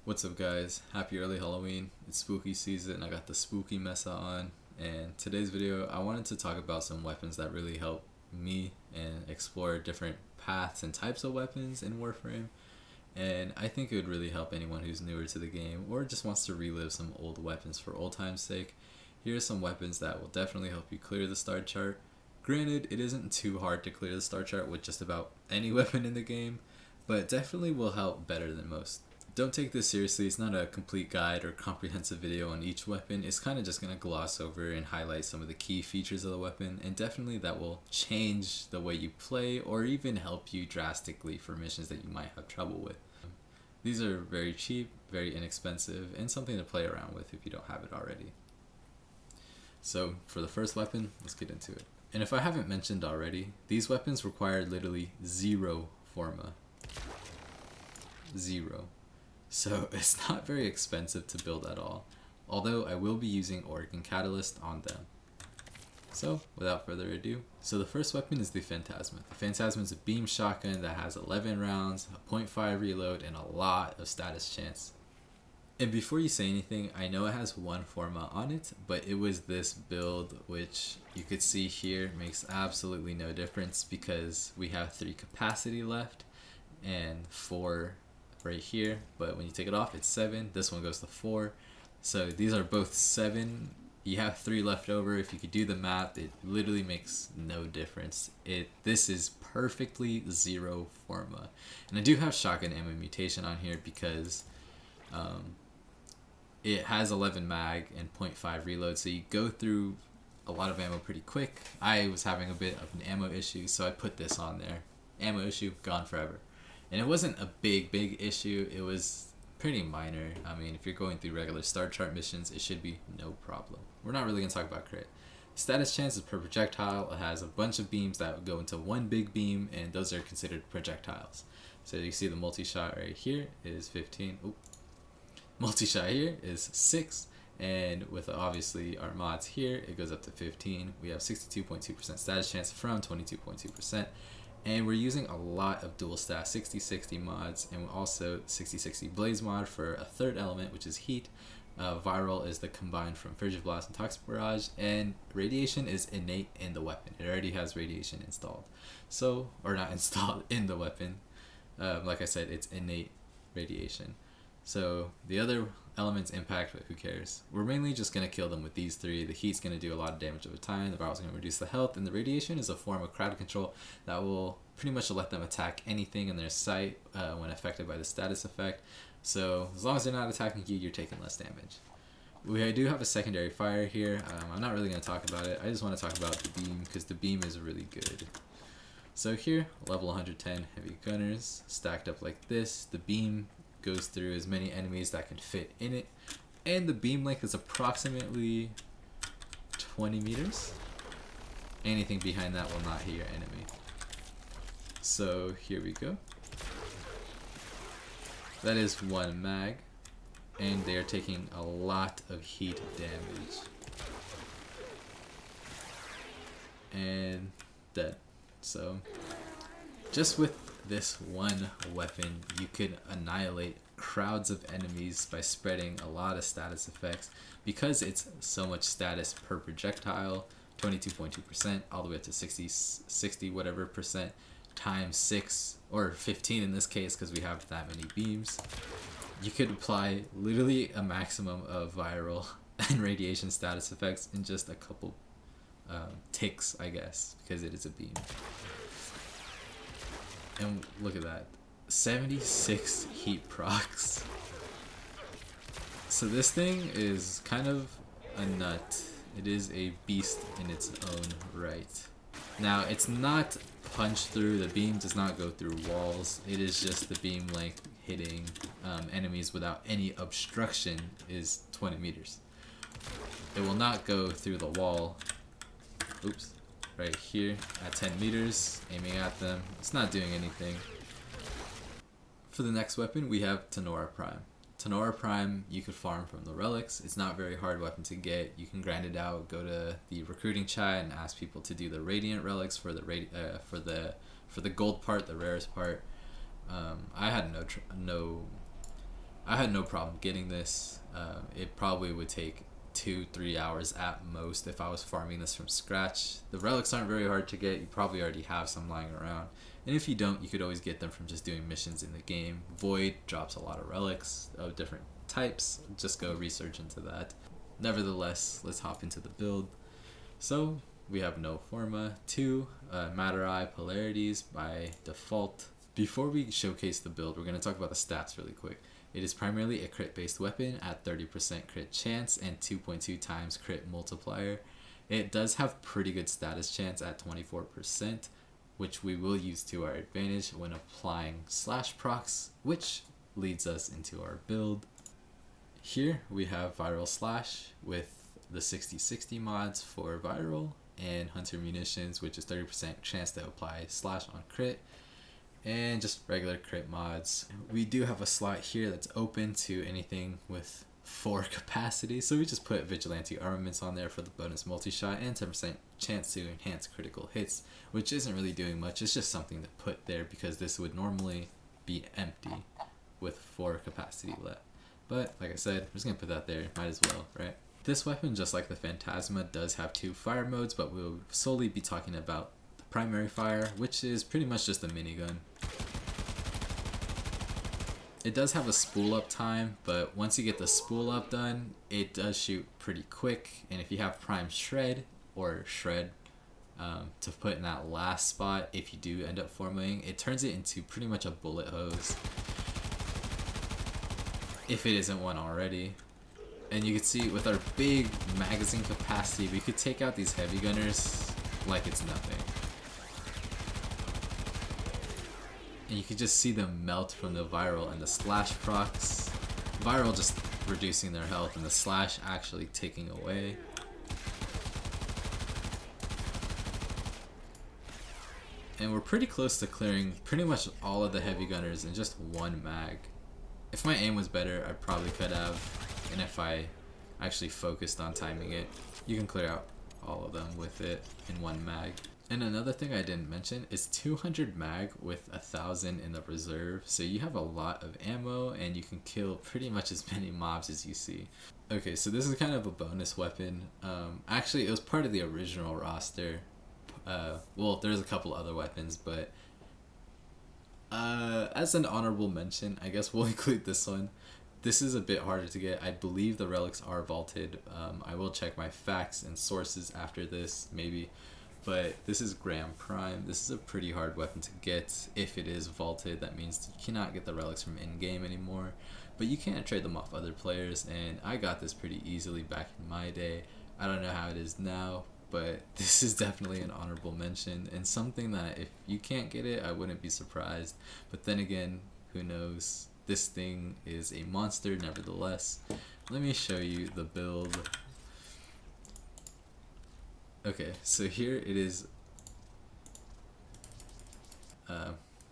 What's up, guys? Happy early Halloween. It's spooky season. I got the spooky mesa on, and today's video I wanted to talk about some weapons that really help me and explore different paths and types of weapons in Warframe. And I think it would really help anyone who's newer to the game or just wants to relive some old weapons for old time's sake. Here are some weapons that will definitely help you clear the star chart. Granted, it isn't too hard to clear the star chart with just about any weapon in the game, but it definitely will help better than most. Don't take this seriously. It's not a complete guide or comprehensive video on each weapon. It's kind of just going to gloss over and highlight some of the key features of the weapon, and definitely that will change the way you play or even help you drastically for missions that you might have trouble with. These are very cheap, very inexpensive, and something to play around with if you don't have it already. So for the first weapon, let's get into it. And if I haven't mentioned already, these weapons require literally zero forma. Zero. So it's not very expensive to build at all, although I will be using Organ Catalyst on them. So without further ado, so the first weapon is the Phantasma. The Phantasma is a beam shotgun that has 11 rounds, a .5 reload, and a lot of status chance. And before you say anything, I know it has one forma on it, but it was this build, which you could see here makes absolutely no difference because we have 3 capacity left and 4 right here, but when you take it off it's 7. This one goes to 4, so these are both 7. You have 3 left over. If you could do the math, it literally makes no difference. This is perfectly zero forma. And I do have shotgun ammo mutation on here because it has 11 mag and .5 reload, so you go through a lot of ammo pretty quick. I was having a bit of an ammo issue, so I put this on there. Ammo issue, gone forever. And it wasn't a big issue. It was pretty minor. I mean, if you're going through regular star chart missions, it should be no problem. We're not really going to talk about crit. Status chance is per projectile. It has a bunch of beams that go into one big beam, and those are considered projectiles. So you see the multi-shot right here is 15. Oop. Multi-shot here is 6. And with obviously our mods here, it goes up to 15. We have 62.2% status chance from 22.2%. And we're using a lot of dual stat 60-60 mods, and also 60-60 blaze mod for a third element, which is heat. Viral is the combined from frigid blast and toxic barrage, and radiation is innate in the weapon. It already has radiation installed, so, or not installed in the weapon. Like I said, it's innate radiation. So the other elements impact, but who cares? We're mainly just going to kill them with these 3. The heat's going to do a lot of damage over time, the viral's going to reduce the health, and the radiation is a form of crowd control that will pretty much let them attack anything in their sight when affected by the status effect. So as long as they're not attacking you, you're taking less damage. I do have a secondary fire here. I'm not really going to talk about it. I just want to talk about the beam because the beam is really good. So here, level 110 heavy gunners stacked up like this. The beam goes through as many enemies that can fit in it, and the beam length is approximately 20 meters. Anything behind that will not hit your enemy. So here we go. That is 1 mag, and they are taking a lot of heat damage. And dead. So just with this one weapon, you could annihilate crowds of enemies by spreading a lot of status effects. Because it's so much status per projectile, 22.2% all the way up to 60 whatever percent times 6 or 15 in this case because we have that many beams. You could apply literally a maximum of viral and radiation status effects in just a couple ticks, I guess, because it is a beam. And look at that, 76 heat procs. So this thing is kind of a nut. It is a beast in its own right. Now it's not punch through, the beam does not go through walls. It is just the beam length hitting enemies without any obstruction is 20 meters. It will not go through the wall. Oops. Right here at 10 meters, aiming at them. It's not doing anything. For the next weapon, we have Tenora Prime. Tenora Prime, you could farm from the relics. It's not a very hard weapon to get. You can grind it out, go to the recruiting chat, and ask people to do the radiant relics for the gold part, the rarest part. I had no I had no problem getting this. It probably would take 2-3 hours at most if I was farming this from scratch. The relics aren't very hard to get. You probably already have some lying around, and if you don't, you could always get them from just doing missions in the game. Void drops a lot of relics of different types. Just go research into that. Nevertheless, let's hop into the build. So we have no forma, 2 matter eye polarities by default. Before we showcase the build, we're going to talk about the stats really quick. It is primarily a crit based weapon at 30% crit chance and 2.2 times crit multiplier. It does have pretty good status chance at 24%, which we will use to our advantage when applying slash procs, which leads us into our build. Here we have viral slash with the 60/60 mods for viral, and hunter munitions, which is 30% chance to apply slash on crit, and just regular crit mods. We do have a slot here that's open to anything with 4 capacity, so we just put vigilante armaments on there for the bonus multi-shot and 10% chance to enhance critical hits, which isn't really doing much. It's just something to put there because this would normally be empty with 4 capacity left. But like I said, I'm just gonna put that there, might as well, right? This weapon, just like the Phantasma, does have 2 fire modes, but we'll solely be talking about the primary fire, which is pretty much just a minigun. It does have a spool up time, but once you get the spool up done, it does shoot pretty quick, and if you have prime shred or shred to put in that last spot, if you do end up formaing, it turns it into pretty much a bullet hose, if it isn't one already. And you can see with our big magazine capacity, we could take out these heavy gunners like it's nothing. And you can just see them melt from the viral and the slash procs. Viral just reducing their health and the slash actually taking away. And we're pretty close to clearing pretty much all of the heavy gunners in just 1 mag. If my aim was better, I probably could have. And if I actually focused on timing it, you can clear out all of them with it in 1 mag. And another thing I didn't mention is 200 mag with 1,000 in the reserve, so you have a lot of ammo and you can kill pretty much as many mobs as you see. Okay, so this is kind of a bonus weapon. Actually, it was part of the original roster. Well, there's a couple other weapons, but as an honorable mention, I guess we'll include this one. This is a bit harder to get. I believe the relics are vaulted. I will check my facts and sources after this, maybe. But this is Graham Prime. This is a pretty hard weapon to get. If it is vaulted, that means you cannot get the relics from in-game anymore. But you can't trade them off other players, and I got this pretty easily back in my day. I don't know how it is now, but this is definitely an honorable mention, and something that if you can't get it, I wouldn't be surprised. But then again, who knows? This thing is a monster nevertheless. Let me show you the build. Okay, so here it is.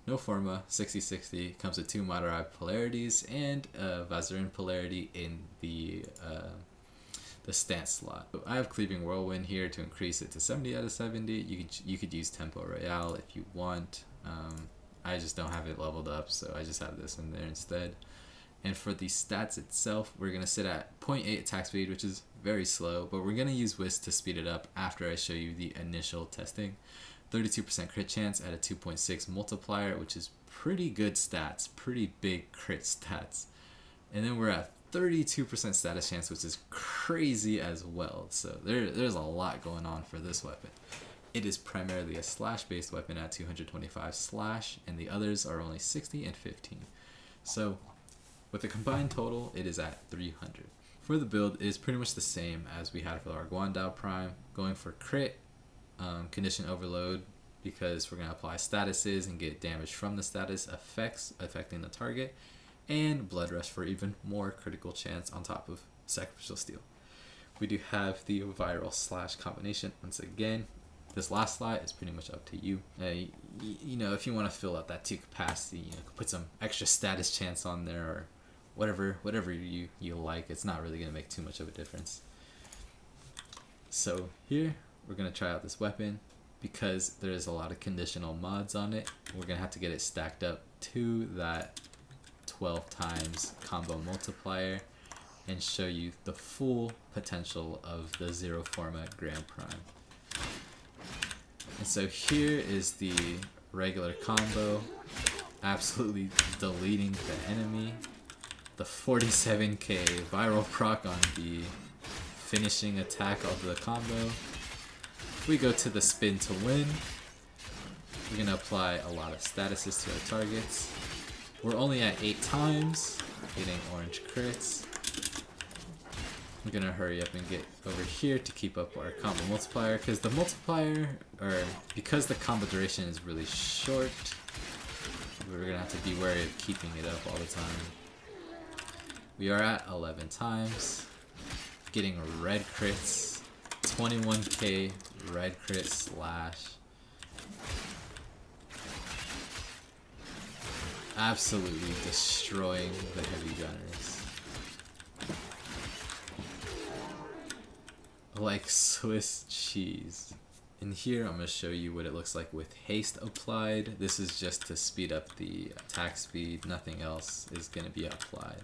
No forma, 60/60, comes with 2 matter eye polarities and a Vazarin polarity in the stance slot. So I have Cleaving Whirlwind here to increase it to 70 out of 70. You could use Tempo Royale if you want. I just don't have it leveled up, so I just have this in there instead. And for the stats itself, we're going to sit at 0.8 attack speed, which is very slow, but we're going to use Whisk to speed it up after I show you the initial testing. 32% crit chance at a 2.6 multiplier, which is pretty good stats, pretty big crit stats. And then we're at 32% status chance, which is crazy as well. So there's a lot going on for this weapon. It is primarily a slash based weapon at 225 slash, and the others are only 60 and 15. So with the combined total, it is at 300. For the build, it is pretty much the same as we had for our Guandao Prime, going for crit, condition overload, because we're going to apply statuses and get damage from the status effects affecting the target, and Blood Rush for even more critical chance on top of Sacrificial Steel. We do have the viral slash combination once again. This last slide is pretty much up to you. You know, if you want to fill out that 2 capacity, you know, put some extra status chance on there or whatever you like. It's not really going to make too much of a difference. So here, we're going to try out this weapon. Because there's a lot of conditional mods on it, we're going to have to get it stacked up to that 12 times combo multiplier and show you the full potential of the Zero Forma Grand Prime. And so here is the regular combo, absolutely deleting the enemy. The 47k viral proc on the finishing attack of the combo. We go to the spin to win. We're going to apply a lot of statuses to our targets. We're only at 8 times, getting orange crits. I'm going to hurry up and get over here to keep up our combo multiplier, because the multiplier, or because the combo duration is really short, we're going to have to be wary of keeping it up all the time. We are at 11 times, getting red crits, 21k red crit slash. Absolutely destroying the heavy gunners. Like Swiss cheese. And here I'm going to show you what it looks like with haste applied. This is just to speed up the attack speed, nothing else is going to be applied.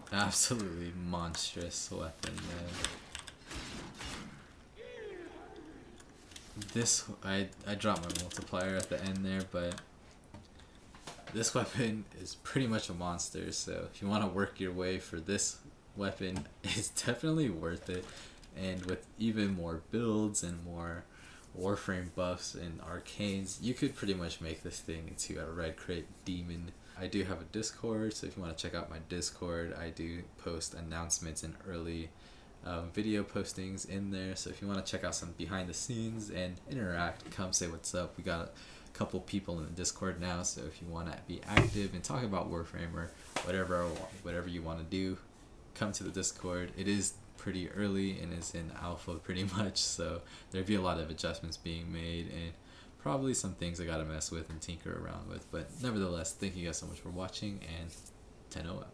Absolutely monstrous weapon, man. This, I dropped my multiplier at the end there, but this weapon is pretty much a monster, so if you want to work your way for this weapon, it's definitely worth it. And with even more builds and more Warframe buffs and arcanes, you could pretty much make this thing into a red crit demon. I do have a Discord, so if you want to check out my Discord, I do post announcements and early video postings in there. So if you want to check out some behind the scenes and interact, come say what's up. We got a couple people in the Discord now, so if you want to be active and talk about Warframe or whatever you want to do, come to the Discord. It is pretty early and is in alpha pretty much, so there'll be a lot of adjustments being made and probably some things I gotta mess with and tinker around with. But nevertheless, thank you guys so much for watching, and Tenora.